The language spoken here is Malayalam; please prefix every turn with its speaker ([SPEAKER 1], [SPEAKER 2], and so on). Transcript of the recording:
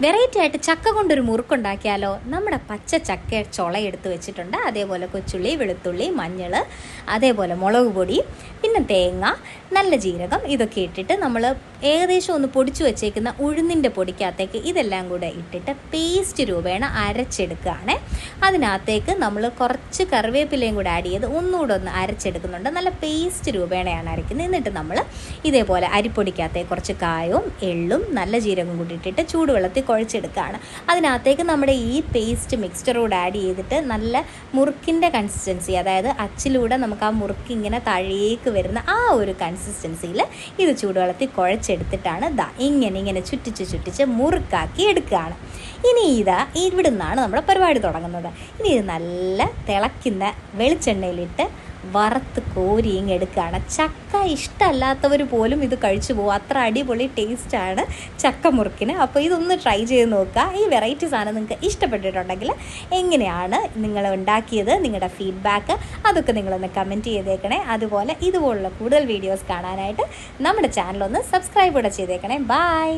[SPEAKER 1] വെറൈറ്റി ആയിട്ട് ചക്ക കൊണ്ടൊരു മുറുക്കുണ്ടാക്കിയാലോ? നമ്മുടെ പച്ച ചക്ക ചുളയെടുത്ത് വെച്ചിട്ടുണ്ട്. അതേപോലെ കൊച്ചുള്ളി, വെളുത്തുള്ളി, മഞ്ഞൾ, അതേപോലെ മുളക് പൊടി, പിന്നെ തേങ്ങ, നല്ല ജീരകം ഇതൊക്കെ ഇട്ടിട്ട് നമ്മൾ ഏകദേശം ഒന്ന് പൊടിച്ചു വെച്ചേക്കുന്ന ഉഴുന്നിൻ്റെ പൊടിക്കകത്തേക്ക് ഇതെല്ലാം കൂടെ ഇട്ടിട്ട് പേസ്റ്റ് രൂപേണ അരച്ചെടുക്കുകയാണ്. അതിനകത്തേക്ക് നമ്മൾ കുറച്ച് കറിവേപ്പിലയും കൂടെ ആഡ് ചെയ്ത് ഒന്നുകൂടെ ഒന്ന് അരച്ചെടുക്കുന്നുണ്ട്. നല്ല പേസ്റ്റ് രൂപേണയാണ് അരയ്ക്കുന്നത്. എന്നിട്ട് നമ്മൾ ഇതേപോലെ അരിപ്പൊടിക്കകത്തേക്ക് കുറച്ച് കായവും എള്ളും നല്ല ജീരകം കൂടി ഇട്ടിട്ട് ചൂടുവെള്ളത്തിൽ കുഴച്ചെടുക്കുകയാണ്. അതിനകത്തേക്ക് നമ്മുടെ ഈ പേസ്റ്റ് മിക്സ്ചറോട് ആഡ് ചെയ്തിട്ട് നല്ല മുറുക്കിൻ്റെ കൺസിസ്റ്റൻസി, അതായത് അച്ചിലൂടെ നമുക്ക് ആ മുറുക്ക് ഇങ്ങനെ താഴേക്ക് വരുന്ന ആ ഒരു കൺസിസ്റ്റൻസിയിൽ ഇത് ചൂടുവെള്ളത്തിൽ കുഴച്ചെടുത്തിട്ടാണ് ഇങ്ങനെ ചുറ്റിച്ച് മുറുക്കാക്കി എടുക്കുകയാണ്. ഇനി ഇവിടെ നിന്നാണ് നമ്മുടെ പരിപാടി തുടങ്ങുന്നത്. ഇനി ഇത് നല്ല തിളയ്ക്കുന്ന വെളിച്ചെണ്ണയിലിട്ട് വറുത്ത് കോരി എടുക്കുകയാണ്. ചക്ക ഇഷ്ടമല്ലാത്തവർ പോലും ഇത് കഴിച്ചു പോകും, അത്ര അടിപൊളി ടേസ്റ്റാണ് ചക്ക മുറുക്കിന്. അപ്പോൾ ഇതൊന്ന് ട്രൈ ചെയ്ത് നോക്കുക. ഈ വെറൈറ്റി സാധനം നിങ്ങൾക്ക് ഇഷ്ടപ്പെട്ടിട്ടുണ്ടെങ്കിൽ എങ്ങനെയാണ് നിങ്ങൾ ഉണ്ടാക്കിയത്, നിങ്ങളുടെ ഫീഡ്ബാക്ക് അതൊക്കെ നിങ്ങളൊന്ന് കമൻറ്റ് ചെയ്തേക്കണേ. അതുപോലെ ഇതുപോലുള്ള കൂടുതൽ വീഡിയോസ് കാണാനായിട്ട് നമ്മുടെ ചാനലൊന്ന് സബ്സ്ക്രൈബ് കൂടെ ചെയ്തേക്കണേ. ബൈ.